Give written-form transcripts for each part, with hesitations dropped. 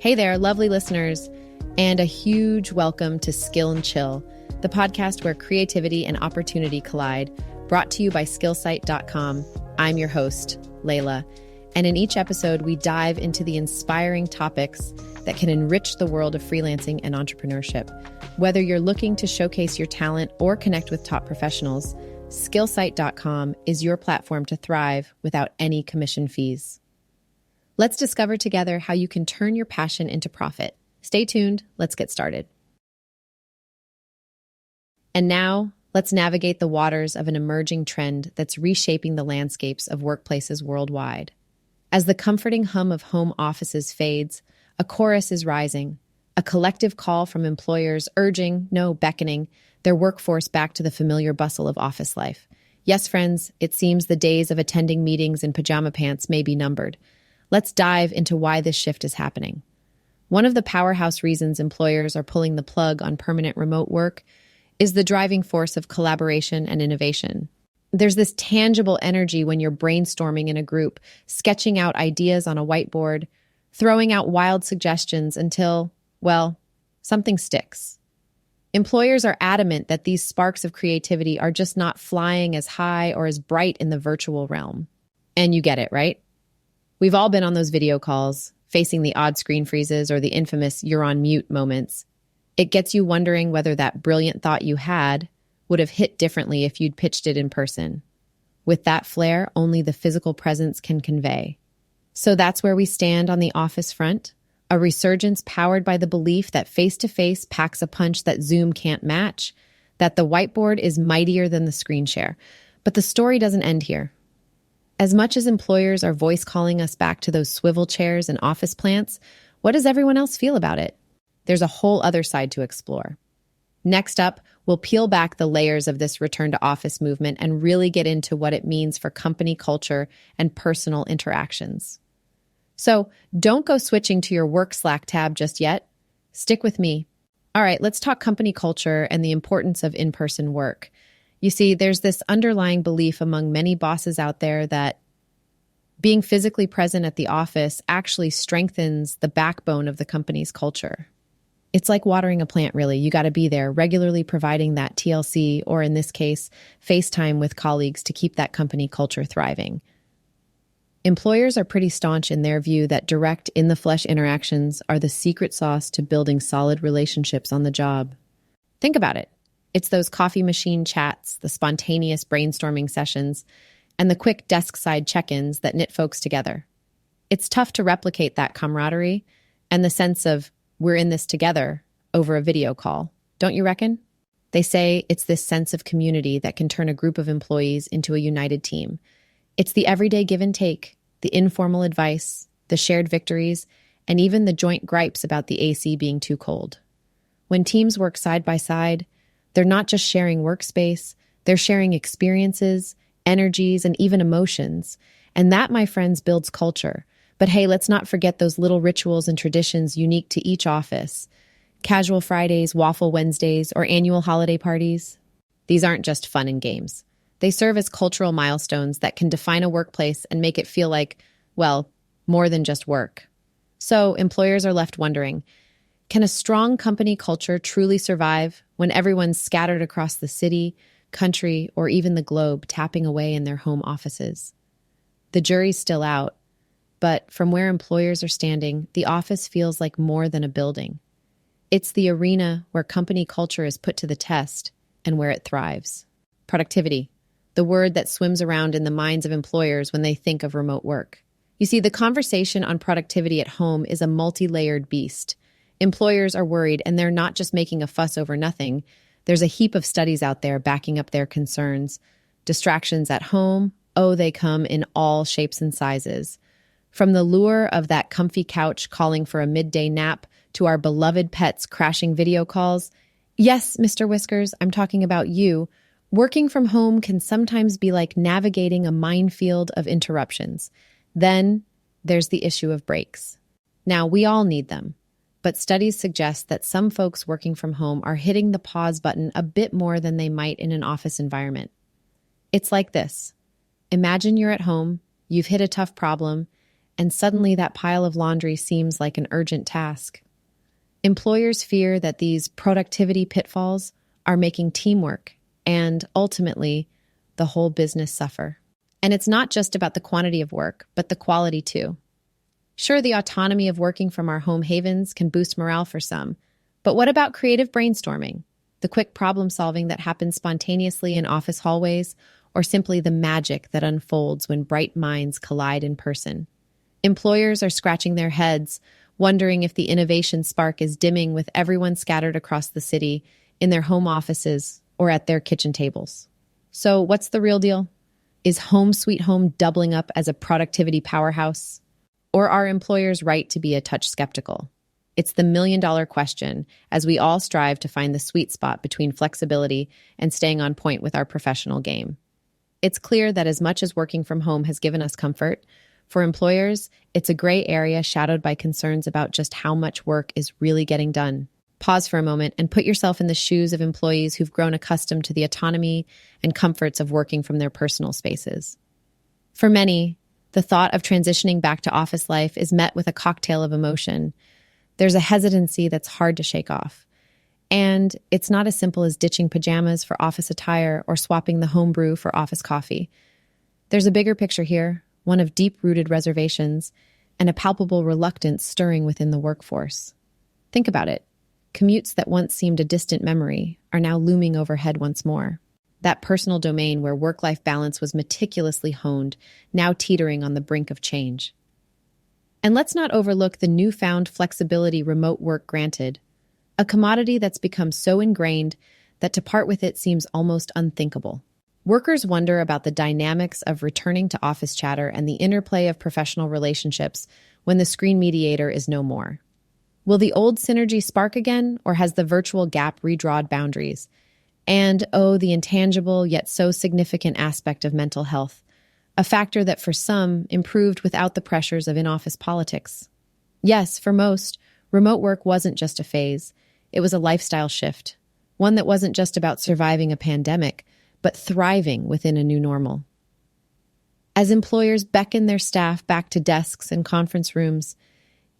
Hey there, lovely listeners, and a huge welcome to Skill and Chill, the podcast where creativity and opportunity collide, brought to you by sqillsite.com. I'm your host, Laila, and in each episode, we dive into the inspiring topics that can enrich the world of freelancing and entrepreneurship. Whether you're looking to showcase your talent or connect with top professionals, sqillsite.com is your platform to thrive without any commission fees. Let's discover together how you can turn your passion into profit. Stay tuned. Let's get started. And now, let's navigate the waters of an emerging trend that's reshaping the landscapes of workplaces worldwide. As the comforting hum of home offices fades, a chorus is rising, a collective call from employers urging, no, beckoning, their workforce back to the familiar bustle of office life. Yes, friends, it seems the days of attending meetings in pajama pants may be numbered. Let's dive into why this shift is happening. One of the powerhouse reasons employers are pulling the plug on permanent remote work is the driving force of collaboration and innovation. There's this tangible energy when you're brainstorming in a group, sketching out ideas on a whiteboard, throwing out wild suggestions until, well, something sticks. Employers are adamant that these sparks of creativity are just not flying as high or as bright in the virtual realm. And you get it, right? We've all been on those video calls, facing the odd screen freezes or the infamous you're on mute moments. It gets you wondering whether that brilliant thought you had would have hit differently if you'd pitched it in person. With that flair, only the physical presence can convey. So that's where we stand on the office front, a resurgence powered by the belief that face-to-face packs a punch that Zoom can't match, that the whiteboard is mightier than the screen share. But the story doesn't end here. As much as employers are voice calling us back to those swivel chairs and office plants, what does everyone else feel about it? There's a whole other side to explore. Next up, we'll peel back the layers of this return to office movement and really get into what it means for company culture and personal interactions. So don't go switching to your work Slack tab just yet. Stick with me. All right, let's talk company culture and the importance of in-person work. You see, there's this underlying belief among many bosses out there that being physically present at the office actually strengthens the backbone of the company's culture. It's like watering a plant, really. You got to be there, regularly providing that TLC, or in this case, FaceTime with colleagues to keep that company culture thriving. Employers are pretty staunch in their view that direct in-the-flesh interactions are the secret sauce to building solid relationships on the job. Think about it. It's those coffee machine chats, the spontaneous brainstorming sessions, and the quick desk-side check-ins that knit folks together. It's tough to replicate that camaraderie and the sense of we're in this together over a video call, don't you reckon? They say it's this sense of community that can turn a group of employees into a united team. It's the everyday give and take, the informal advice, the shared victories, and even the joint gripes about the AC being too cold. When teams work side by side, they're not just sharing workspace, they're sharing experiences, energies, and even emotions. And that, my friends, builds culture. But hey, let's not forget those little rituals and traditions unique to each office. Casual Fridays, waffle Wednesdays, or annual holiday parties. These aren't just fun and games. They serve as cultural milestones that can define a workplace and make it feel like, well, more than just work. So employers are left wondering, can a strong company culture truly survive when everyone's scattered across the city, country, or even the globe, tapping away in their home offices? The jury's still out, but from where employers are standing, the office feels like more than a building. It's the arena where company culture is put to the test and where it thrives. Productivity, the word that swims around in the minds of employers when they think of remote work. You see, the conversation on productivity at home is a multi-layered beast. Employers are worried, and they're not just making a fuss over nothing. There's a heap of studies out there backing up their concerns. Distractions at home, oh, they come in all shapes and sizes. From the lure of that comfy couch calling for a midday nap to our beloved pets crashing video calls. Yes, Mr. Whiskers, I'm talking about you. Working from home can sometimes be like navigating a minefield of interruptions. Then there's the issue of breaks. Now, we all need them. But studies suggest that some folks working from home are hitting the pause button a bit more than they might in an office environment. It's like this. Imagine you're at home, you've hit a tough problem, and suddenly that pile of laundry seems like an urgent task. Employers fear that these productivity pitfalls are making teamwork and, ultimately, the whole business suffer. And it's not just about the quantity of work, but the quality too. Sure, the autonomy of working from our home havens can boost morale for some, but what about creative brainstorming? The quick problem solving that happens spontaneously in office hallways, or simply the magic that unfolds when bright minds collide in person? Employers are scratching their heads, wondering if the innovation spark is dimming with everyone scattered across the city, in their home offices, or at their kitchen tables. So, what's the real deal? Is Home Sweet Home doubling up as a productivity powerhouse? Or are employers right to be a touch skeptical? It's the million-dollar question as we all strive to find the sweet spot between flexibility and staying on point with our professional game. It's clear that as much as working from home has given us comfort, for employers, it's a gray area shadowed by concerns about just how much work is really getting done. Pause for a moment and put yourself in the shoes of employees who've grown accustomed to the autonomy and comforts of working from their personal spaces. For many, the thought of transitioning back to office life is met with a cocktail of emotion. There's a hesitancy that's hard to shake off. And it's not as simple as ditching pajamas for office attire or swapping the home brew for office coffee. There's a bigger picture here, one of deep-rooted reservations and a palpable reluctance stirring within the workforce. Think about it. Commutes that once seemed a distant memory are now looming overhead once more. That personal domain where work-life balance was meticulously honed, now teetering on the brink of change. And let's not overlook the newfound flexibility remote work granted, a commodity that's become so ingrained that to part with it seems almost unthinkable. Workers wonder about the dynamics of returning to office chatter and the interplay of professional relationships when the screen mediator is no more. Will the old synergy spark again, or has the virtual gap redrawed boundaries? And, oh, the intangible yet so significant aspect of mental health, a factor that for some improved without the pressures of in-office politics. Yes, for most, remote work wasn't just a phase. It was a lifestyle shift, one that wasn't just about surviving a pandemic, but thriving within a new normal. As employers beckon their staff back to desks and conference rooms,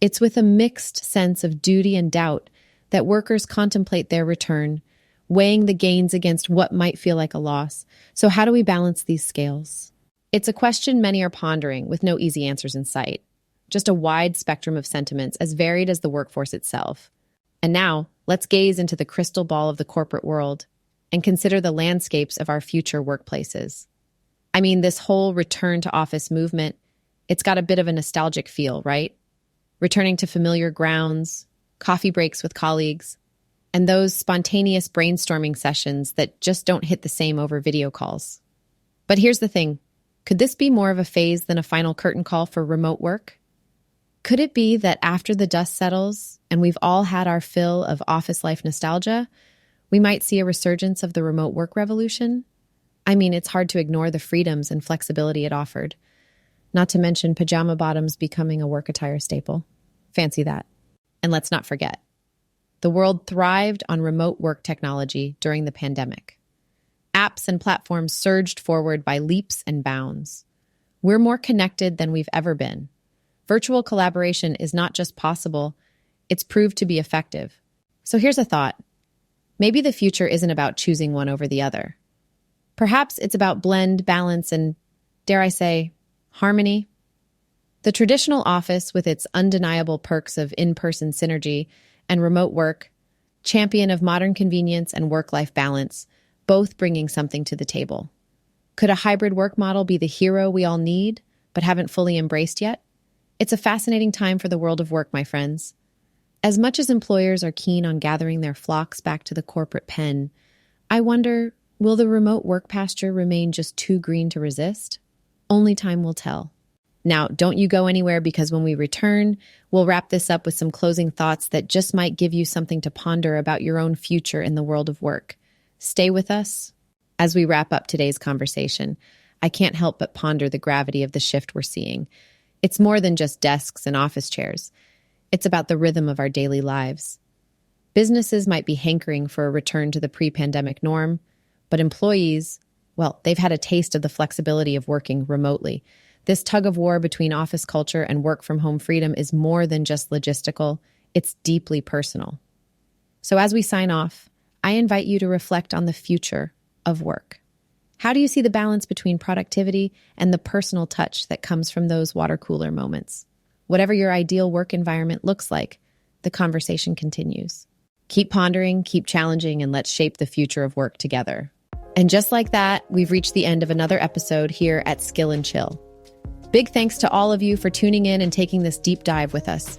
it's with a mixed sense of duty and doubt that workers contemplate their return, weighing the gains against what might feel like a loss. So how do we balance these scales? It's a question many are pondering with no easy answers in sight. Just a wide spectrum of sentiments as varied as the workforce itself. And now, let's gaze into the crystal ball of the corporate world and consider the landscapes of our future workplaces. I mean, this whole return to office movement, it's got a bit of a nostalgic feel, right? Returning to familiar grounds, coffee breaks with colleagues, and those spontaneous brainstorming sessions that just don't hit the same over video calls. But here's the thing. Could this be more of a phase than a final curtain call for remote work? Could it be that after the dust settles and we've all had our fill of office life nostalgia, we might see a resurgence of the remote work revolution? I mean, it's hard to ignore the freedoms and flexibility it offered, not to mention pajama bottoms becoming a work attire staple. Fancy that. And let's not forget, the world thrived on remote work technology during the pandemic. Apps and platforms surged forward by leaps and bounds. We're more connected than we've ever been. Virtual collaboration is not just possible, it's proved to be effective. So here's a thought. Maybe the future isn't about choosing one over the other. Perhaps it's about blend, balance, and, dare I say, harmony. The traditional office, with its undeniable perks of in-person synergy and remote work, champion of modern convenience and work-life balance, both bringing something to the table. Could a hybrid work model be the hero we all need, but haven't fully embraced yet? It's a fascinating time for the world of work, my friends. As much as employers are keen on gathering their flocks back to the corporate pen, I wonder, will the remote work pasture remain just too green to resist? Only time will tell. Now, don't you go anywhere, because when we return, we'll wrap this up with some closing thoughts that just might give you something to ponder about your own future in the world of work. Stay with us. As we wrap up today's conversation, I can't help but ponder the gravity of the shift we're seeing. It's more than just desks and office chairs. It's about the rhythm of our daily lives. Businesses might be hankering for a return to the pre-pandemic norm, but employees, well, they've had a taste of the flexibility of working remotely. This tug of war between office culture and work from home freedom is more than just logistical, it's deeply personal. So as we sign off, I invite you to reflect on the future of work. How do you see the balance between productivity and the personal touch that comes from those water cooler moments? Whatever your ideal work environment looks like, the conversation continues. Keep pondering, keep challenging, and let's shape the future of work together. And just like that, we've reached the end of another episode here at Skill and Chill. Big thanks to all of you for tuning in and taking this deep dive with us.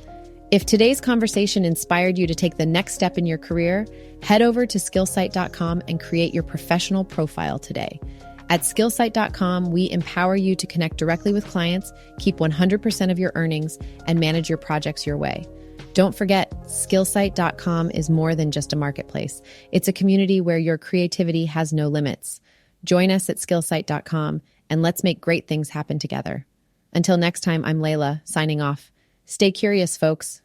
If today's conversation inspired you to take the next step in your career, head over to sqillsite.com and create your professional profile today. At sqillsite.com, we empower you to connect directly with clients, keep 100% of your earnings, and manage your projects your way. Don't forget, sqillsite.com is more than just a marketplace. It's a community where your creativity has no limits. Join us at sqillsite.com and let's make great things happen together. Until next time, I'm Laila, signing off. Stay curious, folks.